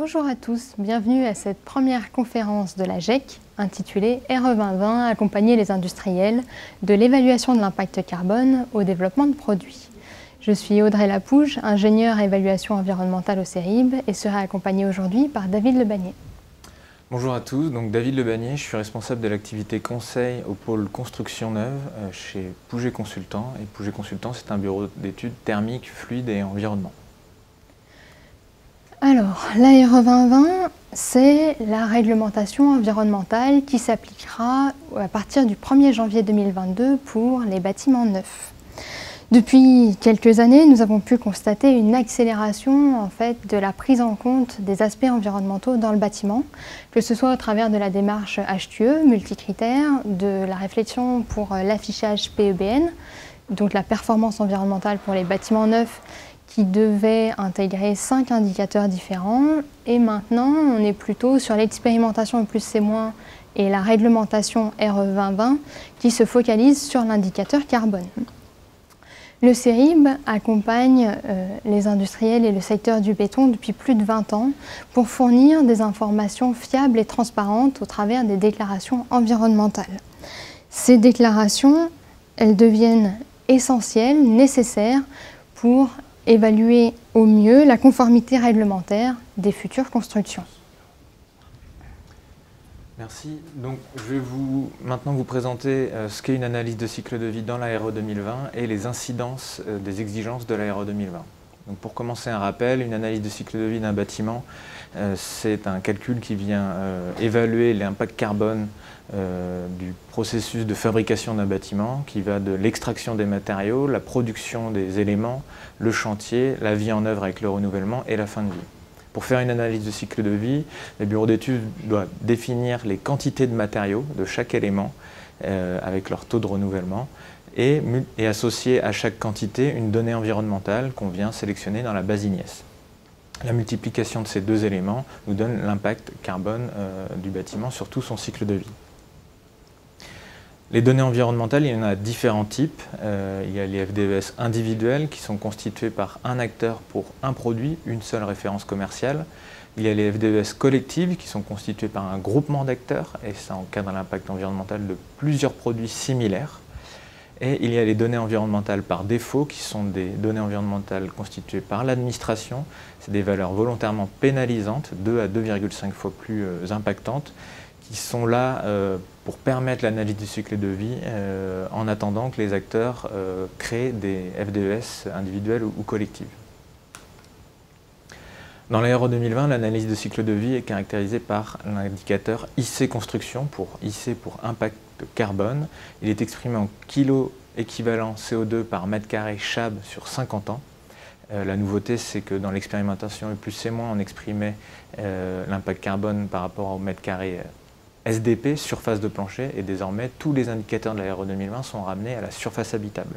Bonjour à tous, bienvenue à cette première conférence de la GEC intitulée RE 2020, accompagner les industriels de l'évaluation de l'impact carbone au développement de produits. Je suis Audrey Lapouge, ingénieure à évaluation environnementale au CERIB et serai accompagnée aujourd'hui par David Lebagné. Bonjour à tous, donc David Lebagné, je suis responsable de l'activité conseil au pôle construction neuve chez Pouget Consultant. Et Pouget Consultant, c'est un bureau d'études thermiques, fluides et environnement. Alors, l'ARE 2020, c'est la réglementation environnementale qui s'appliquera à partir du 1er janvier 2022 pour les bâtiments neufs. Depuis quelques années, nous avons pu constater une accélération de la prise en compte des aspects environnementaux dans le bâtiment, que ce soit au travers de la démarche HTE, multicritères, de la réflexion pour l'affichage PEBN, donc la performance environnementale pour les bâtiments neufs, qui devait intégrer 5 indicateurs différents. Et maintenant, on est plutôt sur l'expérimentation E+C- et la réglementation RE 2020 qui se focalise sur l'indicateur carbone. Le CERIB accompagne les industriels et le secteur du béton depuis plus de 20 ans pour fournir des informations fiables et transparentes au travers des déclarations environnementales. Ces déclarations, elles deviennent essentielles, nécessaires pour évaluer au mieux la conformité réglementaire des futures constructions. Merci. Donc, je vais maintenant vous présenter ce qu'est une analyse de cycle de vie dans la RE 2020 et les incidences des exigences de la RE 2020. Donc, pour commencer, un rappel, une analyse de cycle de vie d'un bâtiment, c'est un calcul qui vient évaluer l'impact carbone du processus de fabrication d'un bâtiment, qui va de l'extraction des matériaux, la production des éléments, le chantier, la vie en œuvre avec le renouvellement et la fin de vie. Pour faire une analyse de cycle de vie, les bureaux d'études doivent définir les quantités de matériaux de chaque élément avec leur taux de renouvellement et associer à chaque quantité une donnée environnementale qu'on vient sélectionner dans la base IGNES. La multiplication de ces deux éléments nous donne l'impact carbone du bâtiment sur tout son cycle de vie. Les données environnementales, il y en a différents types. Il y a les FDES individuels qui sont constitués par un acteur pour un produit, une seule référence commerciale. Il y a les FDES collectives qui sont constitués par un groupement d'acteurs et ça encadre l'impact environnemental de plusieurs produits similaires. Et il y a les données environnementales par défaut qui sont des données environnementales constituées par l'administration. C'est des valeurs volontairement pénalisantes, 2 à 2,5 fois plus impactantes, qui sont là pour permettre l'analyse du cycle de vie en attendant que les acteurs créent des FDES individuels ou collectifs. Dans la RE 2020, l'analyse de cycle de vie est caractérisée par l'indicateur IC Construction, IC pour impact carbone. Il est exprimé en kilos équivalent CO2 par mètre carré CHAB sur 50 ans. La nouveauté, c'est que dans l'expérimentation E+C-, on exprimait l'impact carbone par rapport au mètre carré SDP, surface de plancher, et désormais tous les indicateurs de la RE 2020 sont ramenés à la surface habitable.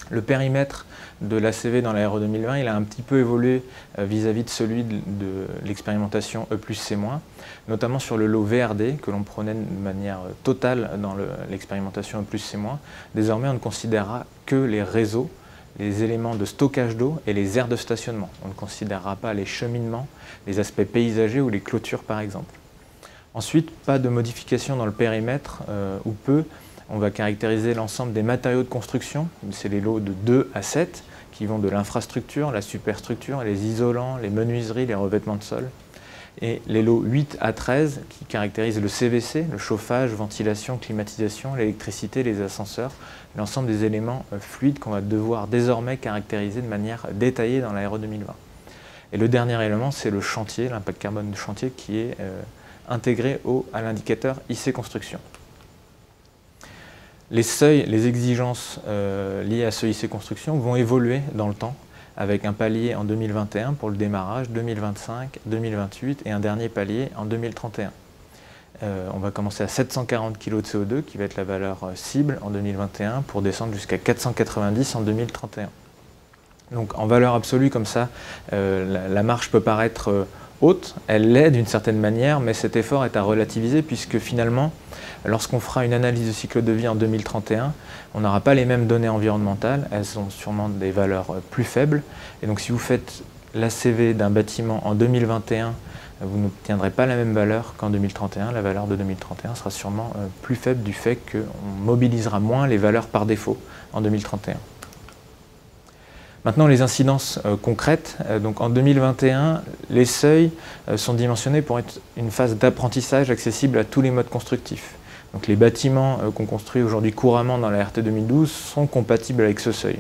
Le périmètre de l'ACV dans la RE 2020, il a un petit peu évolué vis-à-vis de celui de l'expérimentation E+C-, notamment sur le lot VRD que l'on prenait de manière totale dans l'expérimentation E+C-. Désormais, on ne considérera que les réseaux, les éléments de stockage d'eau et les aires de stationnement. On ne considérera pas les cheminements, les aspects paysagers ou les clôtures par exemple. Ensuite, pas de modification dans le périmètre ou peu. On va caractériser l'ensemble des matériaux de construction. C'est les lots de 2 à 7 qui vont de l'infrastructure, la superstructure, les isolants, les menuiseries, les revêtements de sol. Et les lots 8 à 13 qui caractérisent le CVC, le chauffage, ventilation, climatisation, l'électricité, les ascenseurs, l'ensemble des éléments fluides qu'on va devoir désormais caractériser de manière détaillée dans la RE 2020. Et le dernier élément, c'est le chantier, l'impact carbone du chantier qui est intégré à l'indicateur IC Construction. Les seuils, les exigences liées à ce IC Construction vont évoluer dans le temps avec un palier en 2021 pour le démarrage, 2025, 2028 et un dernier palier en 2031. On va commencer à 740 kg de CO2 qui va être la valeur cible en 2021 pour descendre jusqu'à 490 en 2031. Donc en valeur absolue comme ça, la marche peut paraître haute, elle l'est d'une certaine manière, mais cet effort est à relativiser puisque finalement, lorsqu'on fera une analyse de cycle de vie en 2031, on n'aura pas les mêmes données environnementales, elles sont sûrement des valeurs plus faibles. Et donc si vous faites l'ACV d'un bâtiment en 2021, vous n'obtiendrez pas la même valeur qu'en 2031. La valeur de 2031 sera sûrement plus faible du fait qu'on mobilisera moins les valeurs par défaut en 2031. Maintenant, les incidences concrètes. Donc en 2021, les seuils sont dimensionnés pour être une phase d'apprentissage accessible à tous les modes constructifs. Donc les bâtiments qu'on construit aujourd'hui couramment dans la RT 2012 sont compatibles avec ce seuil.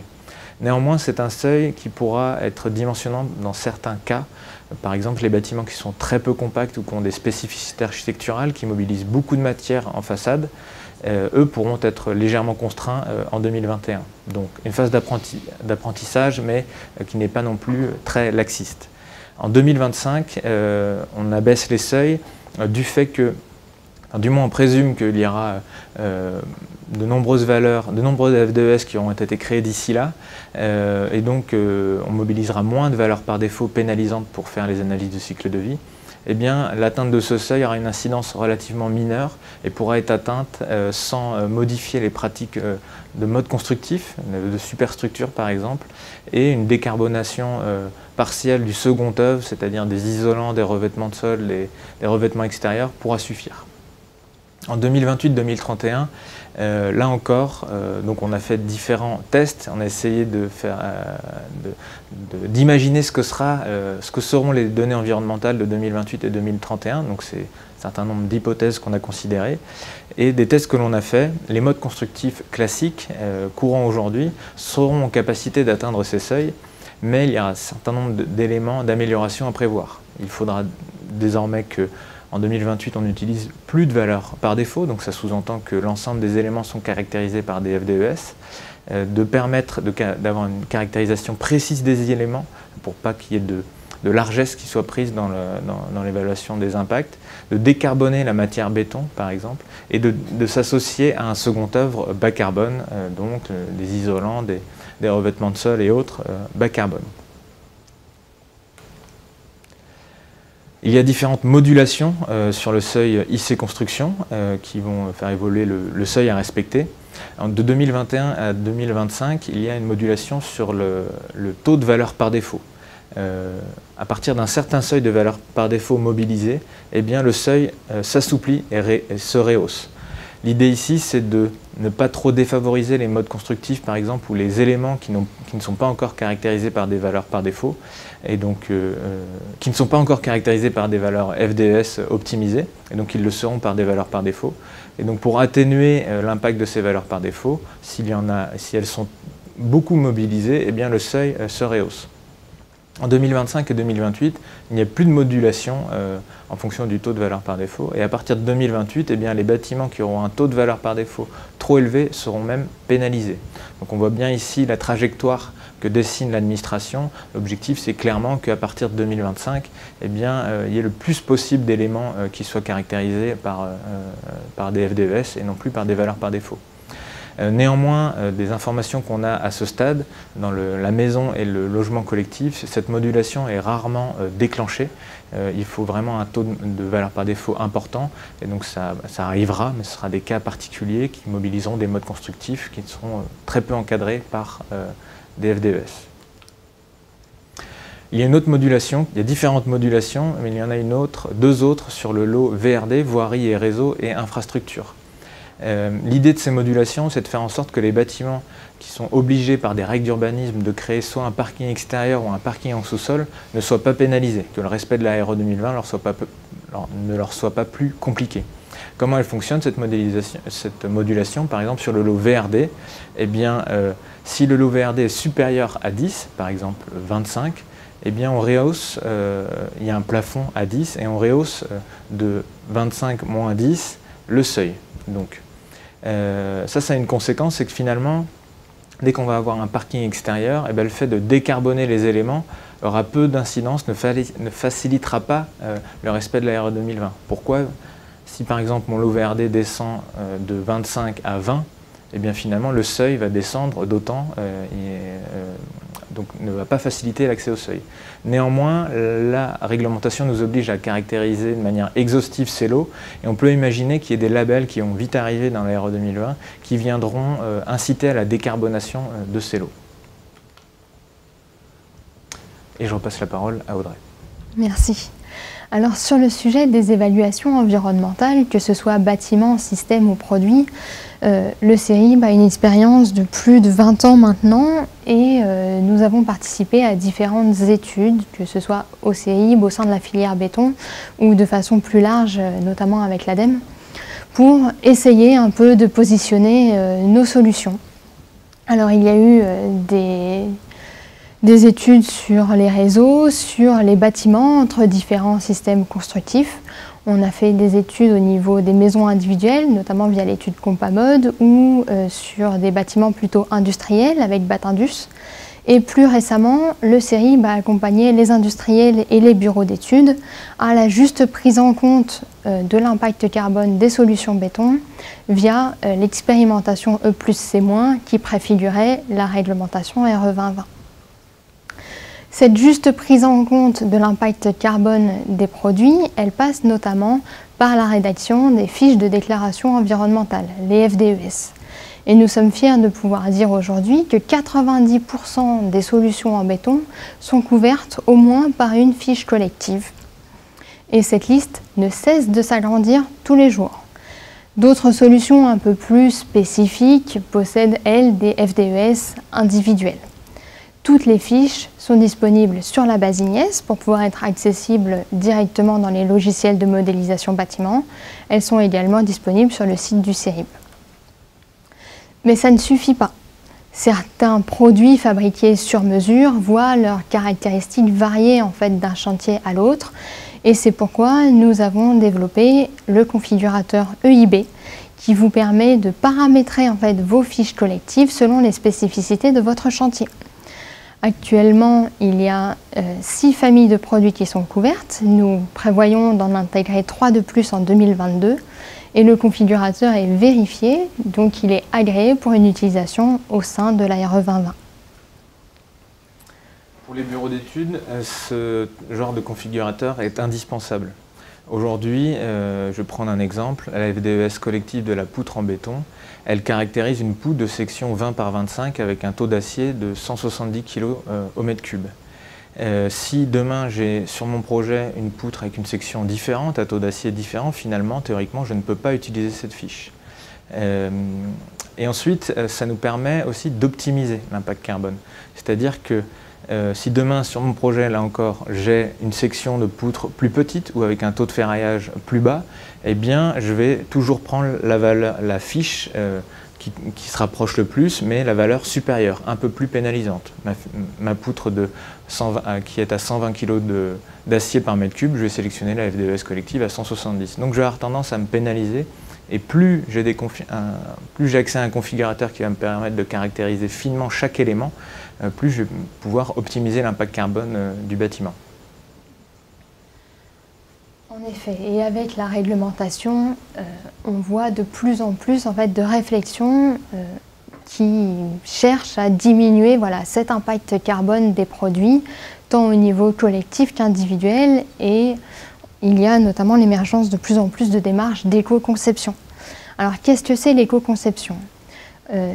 Néanmoins, c'est un seuil qui pourra être dimensionnant dans certains cas. Par exemple, les bâtiments qui sont très peu compacts ou qui ont des spécificités architecturales, qui mobilisent beaucoup de matière en façade, eux pourront être légèrement contraints en 2021. Donc une phase d'apprentissage, mais qui n'est pas non plus très laxiste. En 2025, on abaisse les seuils du fait que, du moins on présume qu'il y aura de nombreuses valeurs, de nombreux FDES qui auront été créés d'ici là, et donc on mobilisera moins de valeurs par défaut pénalisantes pour faire les analyses de cycle de vie. Eh bien, l'atteinte de ce seuil aura une incidence relativement mineure et pourra être atteinte sans modifier les pratiques de mode constructif, de superstructure par exemple, et une décarbonation partielle du second œuvre, c'est-à-dire des isolants, des revêtements de sol, des revêtements extérieurs, pourra suffire. En 2028-2031, là encore, donc on a fait différents tests, on a essayé d'imaginer ce que seront les données environnementales de 2028 et 2031, donc c'est un certain nombre d'hypothèses qu'on a considérées, et des tests que l'on a fait, les modes constructifs classiques, courants aujourd'hui, seront en capacité d'atteindre ces seuils, mais il y a un certain nombre d'éléments d'amélioration à prévoir. Il faudra désormais que en 2028, on n'utilise plus de valeurs par défaut, donc ça sous-entend que l'ensemble des éléments sont caractérisés par des FDES, de permettre d'avoir une caractérisation précise des éléments pour pas qu'il y ait de largesse qui soit prise dans l'évaluation des impacts, de décarboner la matière béton par exemple, et de s'associer à un second œuvre bas carbone, donc des isolants, des revêtements de sol et autres bas carbone. Il y a différentes modulations sur le seuil IC Construction qui vont faire évoluer le seuil à respecter. De 2021 à 2025, il y a une modulation sur le taux de valeur par défaut. À partir d'un certain seuil de valeur par défaut mobilisé, eh bien, le seuil s'assouplit et se rehausse. L'idée ici, c'est de ne pas trop défavoriser les modes constructifs, par exemple, ou les éléments qui ne sont pas encore caractérisés par des valeurs par défaut, et donc qui ne sont pas encore caractérisés par des valeurs FDES optimisées, et donc ils le seront par des valeurs par défaut. Et donc pour atténuer l'impact de ces valeurs par défaut, si elles sont beaucoup mobilisées, eh bien le seuil se rehausse. En 2025 et 2028, il n'y a plus de modulation en fonction du taux de valeur par défaut. Et à partir de 2028, eh bien, les bâtiments qui auront un taux de valeur par défaut trop élevé seront même pénalisés. Donc on voit bien ici la trajectoire que dessine l'administration. L'objectif, c'est clairement qu'à partir de 2025, eh bien, il y ait le plus possible d'éléments qui soient caractérisés par des FDES et non plus par des valeurs par défaut. Néanmoins, des informations qu'on a à ce stade, dans la maison et le logement collectif, cette modulation est rarement déclenchée. Il faut vraiment un taux de valeur par défaut important, et donc ça arrivera, mais ce sera des cas particuliers qui mobiliseront des modes constructifs qui seront très peu encadrés par des FDES. Il y a une autre modulation, il y a différentes modulations, mais il y en a deux autres sur le lot VRD, voirie et réseau et infrastructure. L'idée de ces modulations, c'est de faire en sorte que les bâtiments qui sont obligés par des règles d'urbanisme de créer soit un parking extérieur ou un parking en sous-sol ne soient pas pénalisés, que le respect de la RE 2020 ne leur soit pas plus compliqué. Comment elle fonctionne cette modulation, par exemple sur le lot VRD, eh bien, si le lot VRD est supérieur à 10, par exemple 25, eh bien on rehausse, il y a un plafond à 10 et on rehausse de 25 moins 10 le seuil. Donc, ça a une conséquence, c'est que finalement, dès qu'on va avoir un parking extérieur, eh bien, le fait de décarboner les éléments aura peu d'incidence, ne facilitera pas le respect de la RE 2020. Pourquoi? Si par exemple mon lot VRD descend de 25 à 20, eh bien finalement le seuil va descendre d'autant donc ne va pas faciliter l'accès au seuil. Néanmoins, la réglementation nous oblige à caractériser de manière exhaustive ces lots, et on peut imaginer qu'il y ait des labels qui vont vite arriver dans la RE 2020 qui viendront inciter à la décarbonation de ces lots. Et je repasse la parole à Audrey. Merci. Alors sur le sujet des évaluations environnementales, que ce soit bâtiment, système ou produit, le CERIB a une expérience de plus de 20 ans maintenant et nous avons participé à différentes études, que ce soit au CERIB, au sein de la filière béton ou de façon plus large, notamment avec l'ADEME, pour essayer un peu de positionner nos solutions. Alors il y a eu des études sur les réseaux, sur les bâtiments entre différents systèmes constructifs. On a fait des études au niveau des maisons individuelles, notamment via l'étude Compamode, ou sur des bâtiments plutôt industriels avec Batindus. Et plus récemment, le CERIB a accompagné les industriels et les bureaux d'études à la juste prise en compte de l'impact carbone des solutions béton via l'expérimentation E+C- qui préfigurait la réglementation RE 2020. Cette juste prise en compte de l'impact carbone des produits, elle passe notamment par la rédaction des fiches de déclaration environnementale, les FDES. Et nous sommes fiers de pouvoir dire aujourd'hui que 90% des solutions en béton sont couvertes au moins par une fiche collective. Et cette liste ne cesse de s'agrandir tous les jours. D'autres solutions un peu plus spécifiques possèdent, elles, des FDES individuels. Toutes les fiches sont disponibles sur la base IGNES pour pouvoir être accessibles directement dans les logiciels de modélisation bâtiment. Elles sont également disponibles sur le site du CERIB. Mais ça ne suffit pas. Certains produits fabriqués sur mesure voient leurs caractéristiques varier en fait d'un chantier à l'autre. Et c'est pourquoi nous avons développé le configurateur EIB qui vous permet de paramétrer en fait vos fiches collectives selon les spécificités de votre chantier. Actuellement, il y a 6 familles de produits qui sont couvertes. Nous prévoyons d'en intégrer 3 de plus en 2022 et le configurateur est vérifié, donc il est agréé pour une utilisation au sein de la RE 2020. Pour les bureaux d'études, ce genre de configurateur est indispensable. Aujourd'hui, je vais prendre un exemple, la FDES collective de la poutre en béton, elle caractérise une poutre de section 20 par 25 avec un taux d'acier de 170 kg au mètre cube. Si demain j'ai sur mon projet une poutre avec une section différente, à taux d'acier différent, finalement, théoriquement, je ne peux pas utiliser cette fiche. Et ensuite, ça nous permet aussi d'optimiser l'impact carbone. C'est-à-dire que si demain, sur mon projet, là encore, j'ai une section de poutre plus petite ou avec un taux de ferraillage plus bas, eh bien, je vais toujours prendre la fiche qui se rapproche le plus, mais la valeur supérieure, un peu plus pénalisante. Ma poutre qui est à 120 kg d'acier par mètre cube, je vais sélectionner la FDES collective à 170. Donc, je vais avoir tendance à me pénaliser. Et plus j'ai accès à un configurateur qui va me permettre de caractériser finement chaque élément, plus je vais pouvoir optimiser l'impact carbone du bâtiment. En effet, et avec la réglementation, on voit de plus en plus en fait, de réflexions qui cherchent à diminuer cet impact carbone des produits, tant au niveau collectif qu'individuel, et il y a notamment l'émergence de plus en plus de démarches d'éco-conception. Alors, qu'est-ce que c'est l'éco-conception ?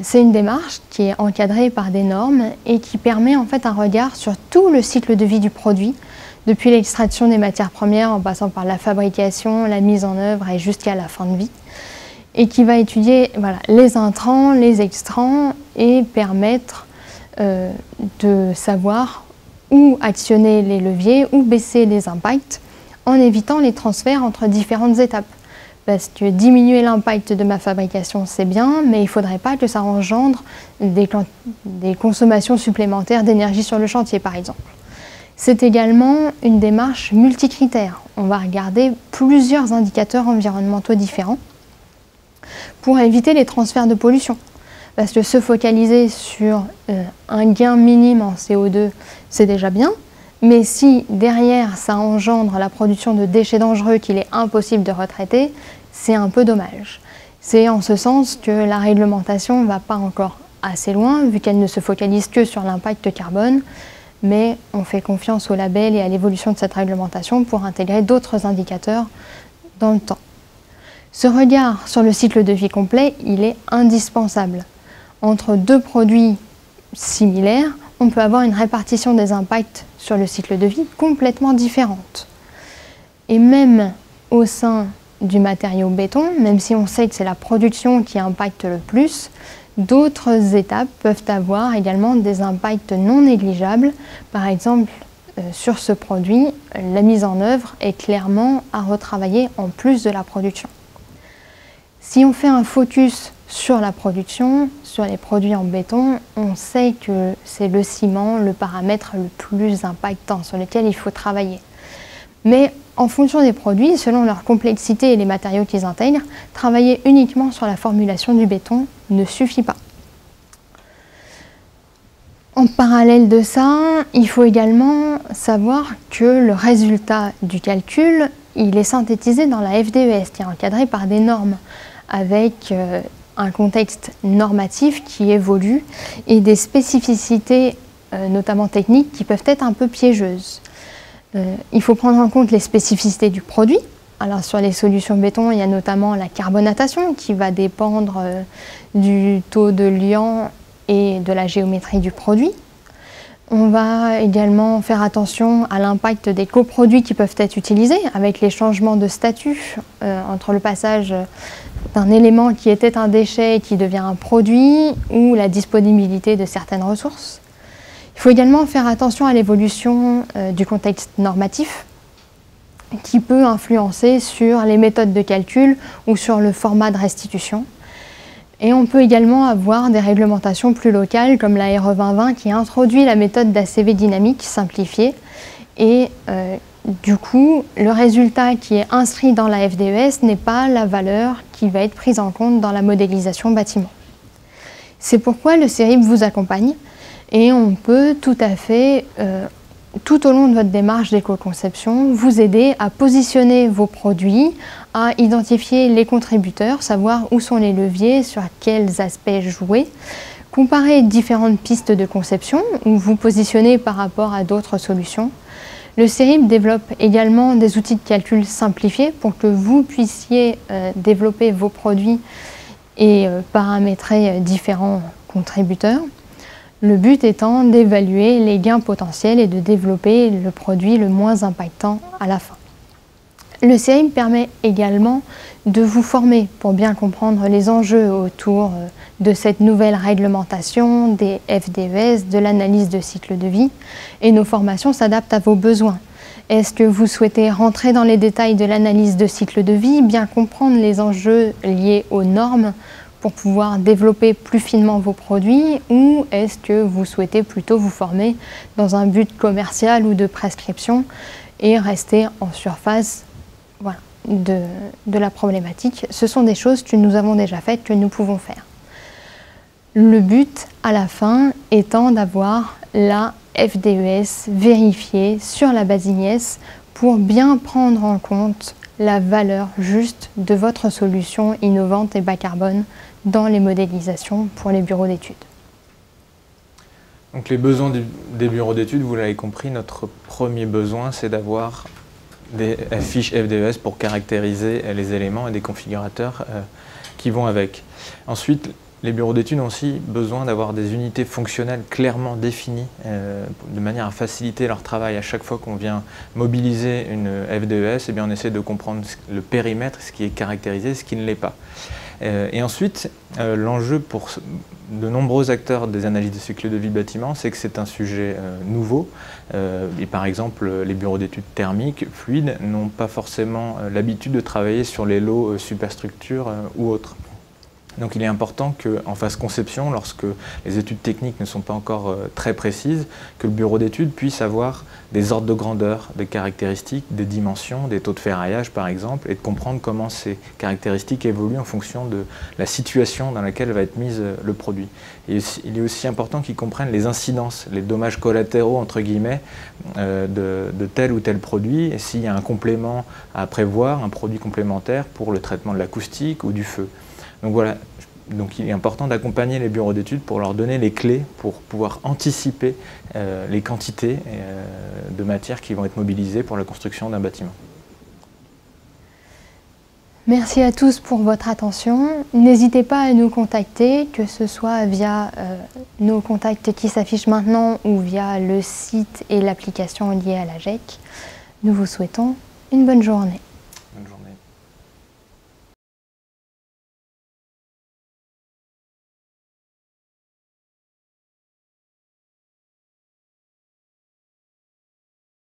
C'est une démarche qui est encadrée par des normes et qui permet en fait un regard sur tout le cycle de vie du produit, depuis l'extraction des matières premières en passant par la fabrication, la mise en œuvre et jusqu'à la fin de vie, et qui va étudier les intrants, les extrants et permettre de savoir où actionner les leviers, où baisser les impacts, en évitant les transferts entre différentes étapes. Parce que diminuer l'impact de ma fabrication, c'est bien, mais il ne faudrait pas que ça engendre des consommations supplémentaires d'énergie sur le chantier, par exemple. C'est également une démarche multicritère. On va regarder plusieurs indicateurs environnementaux différents pour éviter les transferts de pollution. Parce que se focaliser sur un gain minime en CO2, c'est déjà bien. Mais si derrière ça engendre la production de déchets dangereux qu'il est impossible de retraiter, c'est un peu dommage. C'est en ce sens que la réglementation ne va pas encore assez loin, vu qu'elle ne se focalise que sur l'impact carbone, mais on fait confiance au label et à l'évolution de cette réglementation pour intégrer d'autres indicateurs dans le temps. Ce regard sur le cycle de vie complet, il est indispensable. Entre deux produits similaires, on peut avoir une répartition des impacts sur le cycle de vie complètement différente. Et même au sein du matériau béton, même si on sait que c'est la production qui impacte le plus, d'autres étapes peuvent avoir également des impacts non négligeables. Par exemple, sur ce produit, la mise en œuvre est clairement à retravailler en plus de la production. Si on fait un focus sur la production, sur les produits en béton, on sait que c'est le ciment le paramètre le plus impactant sur lequel il faut travailler. Mais en fonction des produits, selon leur complexité et les matériaux qu'ils intègrent, travailler uniquement sur la formulation du béton ne suffit pas. En parallèle de ça, il faut également savoir que le résultat du calcul, il est synthétisé dans la FDES, qui est encadrée par des normes, avec un contexte normatif qui évolue et des spécificités, notamment techniques, qui peuvent être un peu piégeuses. Il faut prendre en compte les spécificités du produit. Alors sur les solutions béton, il y a notamment la carbonatation qui va dépendre du taux de liant et de la géométrie du produit. On va également faire attention à l'impact des coproduits qui peuvent être utilisés avec les changements de statut entre le passage d'un élément qui était un déchet et qui devient un produit ou la disponibilité de certaines ressources. Il faut également faire attention à l'évolution du contexte normatif qui peut influencer sur les méthodes de calcul ou sur le format de restitution. Et on peut également avoir des réglementations plus locales comme la RE 2020 qui introduit la méthode d'ACV dynamique simplifiée. Et du coup, le résultat qui est inscrit dans la FDES n'est pas la valeur qui va être prise en compte dans la modélisation bâtiment. C'est pourquoi le CERIB vous accompagne et on peut tout à fait, tout au long de votre démarche d'éco-conception, vous aider à positionner vos produits, à identifier les contributeurs, savoir où sont les leviers, sur quels aspects jouer, comparer différentes pistes de conception ou vous positionner par rapport à d'autres solutions. Le CERIB développe également des outils de calcul simplifiés pour que vous puissiez développer vos produits et paramétrer différents contributeurs. Le but étant d'évaluer les gains potentiels et de développer le produit le moins impactant à la fin. Le CERIB permet également de vous former pour bien comprendre les enjeux autour de cette nouvelle réglementation, des FDES, de l'analyse de cycle de vie. Et nos formations s'adaptent à vos besoins. Est-ce que vous souhaitez rentrer dans les détails de l'analyse de cycle de vie, bien comprendre les enjeux liés aux normes pour pouvoir développer plus finement vos produits, ou est-ce que vous souhaitez plutôt vous former dans un but commercial ou de prescription et rester en surface de la problématique? Ce sont des choses que nous avons déjà faites, que nous pouvons faire. Le but à la fin étant d'avoir la FDES vérifiée sur la base IGNES pour bien prendre en compte la valeur juste de votre solution innovante et bas carbone dans les modélisations pour les bureaux d'études. Donc les besoins des bureaux d'études, vous l'avez compris, notre premier besoin c'est d'avoir des fiches FDES pour caractériser les éléments et des configurateurs qui vont avec. Ensuite, les bureaux d'études ont aussi besoin d'avoir des unités fonctionnelles clairement définies de manière à faciliter leur travail. À chaque fois qu'on vient mobiliser une FDES, eh bien on essaie de comprendre le périmètre, ce qui est caractérisé, ce qui ne l'est pas. Et ensuite, l'enjeu pour de nombreux acteurs des analyses de cycle de vie bâtiment, c'est que c'est un sujet nouveau. Et par exemple, les bureaux d'études thermiques, fluides, n'ont pas forcément l'habitude de travailler sur les lots superstructures ou autres. Donc il est important qu'en phase conception, lorsque les études techniques ne sont pas encore très précises, que le bureau d'études puisse avoir des ordres de grandeur, des caractéristiques, des dimensions, des taux de ferraillage par exemple, et de comprendre comment ces caractéristiques évoluent en fonction de la situation dans laquelle va être mise le produit. Et il est aussi important qu'ils comprennent les incidences, les dommages collatéraux entre guillemets de tel ou tel produit, et s'il y a un complément à prévoir, un produit complémentaire pour le traitement de l'acoustique ou du feu. Donc voilà, donc il est important d'accompagner les bureaux d'études pour leur donner les clés pour pouvoir anticiper les quantités de matières qui vont être mobilisées pour la construction d'un bâtiment. Merci à tous pour votre attention. N'hésitez pas à nous contacter, que ce soit via nos contacts qui s'affichent maintenant ou via le site et l'application liée à l'AGEC. Nous vous souhaitons une bonne journée.